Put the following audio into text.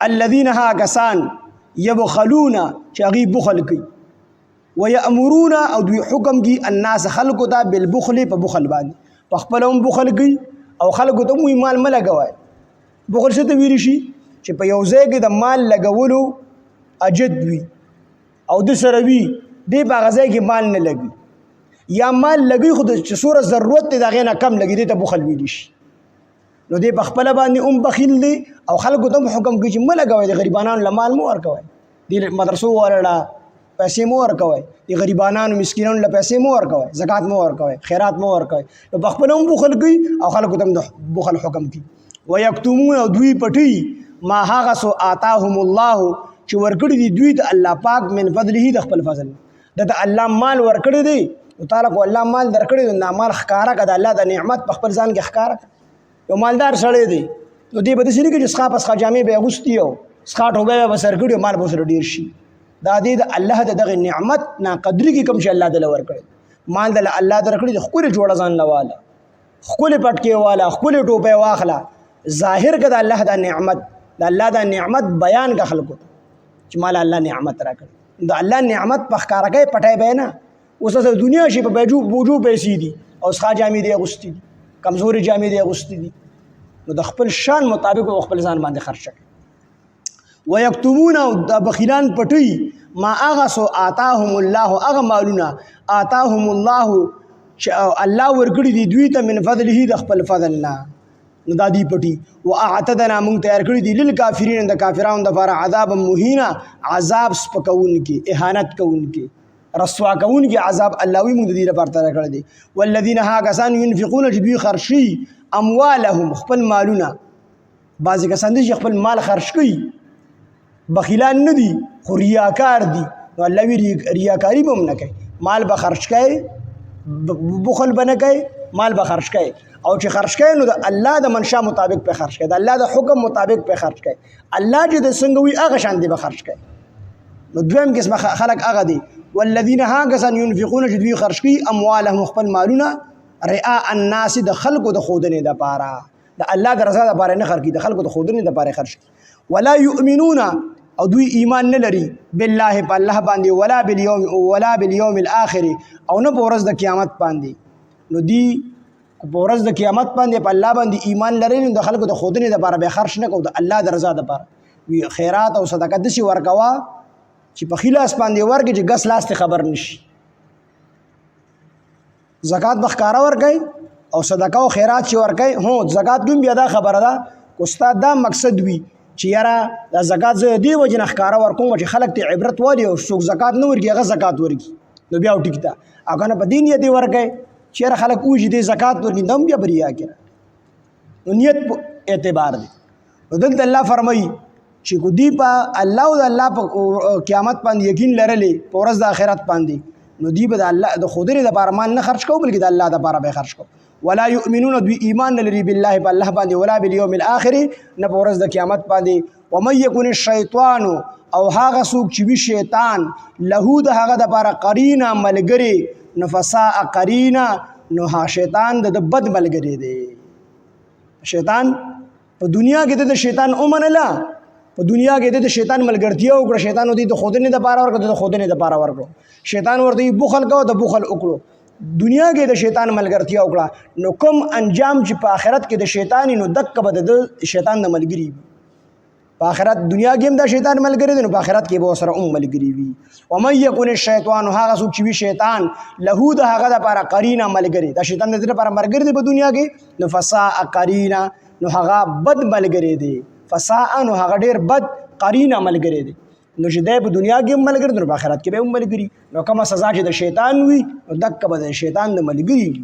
الذين ها کسان یبخلون چې هغوی بخل کوي ویأمرون او دوی حکم کوي الناس خلکو ته بالبخل په بخل باندې په خپله هم بخل کوي او خلکو ته هم مال مه لګوئ. بخل څه ته ویلی شي چې په یو ځای کې د مال لګولو اجد وي او د سره وي دی په هغه ځای کې مال نه لګي یا مال لګي خو چې څومره ضرورت دی د هغې نه کم لګي دی ته بخل ویلی شي. نو دی په خپله باندې هم بخیل دی او خلکو ته هم حکم کوي چې مه لګوئ د غریبانانو له مال مه ورکوئ د مدرسو والا له پیسې مه ورکوئ د غریبانانو مسکینانو له پیسې مه ورکوئ زکات مه ورکوئ خیرات مه ورکوئ. نو په خپله هم بخل کوي او خلکو ته هم د بخل حکم کوي. ویکتمون او دوی پټوي ما هغه څه آتاهم الله چې ورکړي دي دوی ته الله پاک من فضله د خپل فضل د الله مال ورکړي دی او تعالی کو الله مال درکړي دی نو مال ښکاره کړه د الله د نعمت په خپل ځان کې ښکاره یو مالدار سړی دی نو دی به داسې نه کوي چې څښا پسخا جامې به یې اغوستي او څښا ټوبی به سر کړي او مال به ورسره ډېر شي. دا دی د الله د دغې نعمت ناقدري کې کوم چې الله دله ورکړی مال دله الله درکړي د ښکلې جوړه ځان له واله ښکلې پټکې واله ښکلې ټوپۍ واخله ظاهر که د الله دا نعمت د الله دا نعمت بیان که خلکو ته چې مال الله نعمت راکړي د الله نعمت په ښکاره کوي پټی به نه. اوس د دنیا شي په بوجو پیسې دي او څښا جامې دی اغوستي دي کمزورې جامې دی اغوستي دي نو د خپل شان مطابق او خپل ځان باندې خرچ کړي. ویکتمون او د بخیلان پټوي ما هغه څه آتاهم الله هغه مالونه آتاهم الله چې الله ورکړي دي دوی ته من فضله د خپل فضل نه نو دا دی پټي. واعتدنا موږ تیار کړي دي للکافرین د کافرانو دپاره عذاب مهینا عذاب سپکوونکي اهانت کوونکي رسوا کوونکي عذاب الله وي موږ د دې لپاره تیار کړي دي. والذین ها کسان ينفقون چې دوی خرچي اموالهم خپل مالونه بعضې کسان دي چې خپل مال خرچ کوي بخیلان نه دي خو ریاکار دي نو الله وی ریاکاري به هم نه کوي مال به خرچ کوي بخل به نه کوي مال به خرچ کوي او چې خرچ کوي نو د الله د منشا مطابق په خرچ کوي د الله د حکم مطابق په خرچ کوي الله چې د څنګه وي هغه شان دی به خرچ کوي. نو دویم قسمه خلک هغه دي والذین ها کسان ينفقون چې دوی خرچ کوي اموالهم خپل مالونه رئاء الناس د خلکو د ښودنې دپاره د الله د رضا دپاره نه خرچ کوي د خلکو د ښودنې دپاره خرچ کوي. ولا یؤمنون او دوی ایمان نه لري بالله په الله باندې ولا بالیوم الاخر او نه په ورځ د قیامت باندې نو دی په ورځ د قیامت باندې په الله باندې ایمان لري نو د خلکو د ښودنې دپاره به خرچ نه کوو د الله د رضا دپاره وي خیرات او صدقه داسې ورکوه چې په ښي لاس باندې ورکړي چې ګس لاس ته خبر نشي. زکات به ښکاره ورکوي او صدقه او خیرات چې ورکوي هو زکات کې هم بیا دا خبره ده که استاد دا مقصد وي چې یاره دا زکات زه دې وجې نه ښکاره ورکوم چې خلک ته عبرت والی او څوک زکات نه ورکړي هغه زکات ورکړي نو بیا ټیک ده او که نه په دې نیت یې ورکوي چې یاره خلک ووایي چې دې زکات ورکړي دا هم بیا به ریا کړه نو نیت په اعتبار دی. نو دلته الله فرمایي چې کو دی په الله او د الله په قیامت باندې یقین لرلی په ورځ د آخرت باندې نو دی به د الله د ښودنې دپاره مال نه خرچ کوو بلکې د الله دپاره به یې خرچ کوو. ولا یؤمنون دوی ایمان نه لري بالله په الله باندې ولا بالیوم الاخر نه په ورځ د قیامت باندې. ومن یکن الشیطان او هغه څوک چې وي شیطان له د هغه دپاره قرینه ملګري نو فساء قرینه نو ها شیطان د بد ملګری دی. شیطان په دنیا کې د شیطان ومنله په دنیا کې د شیطان ملګرتیا وکړه شیطان ورته د ښودنې دپاره ورکړه د ښودنې دپاره ورکړو شیطان ورته بخل کوه د بخل وکړو دنیا کې د شیطان ملګرتیا وکړه نو کوم انجام چې په آخرت کې د شیطان نو دکه به د شیطان د ملګري وي په آخرت دنیا کې هم د شیطان ملګری دی نو په آخرت کې به ورسره هم ملګري وي. ومن یکن الشیطان هغه څوک چې وي شیطان له د هغه دپاره قرینه ملګري دا شیطان د دې لپاره ملګری دی په دنیا کې نو فساء قرینه نو هغه بد ملګری دی فساء نو هغه ډېر بد قرینه ملګری دی نو چې دی په دنیا کې هم ملګری دی نو په آخرت کې به هم ملګري نو کومه سزا چې د شیطان وي نو دکه به د شیطان د ملګري وي.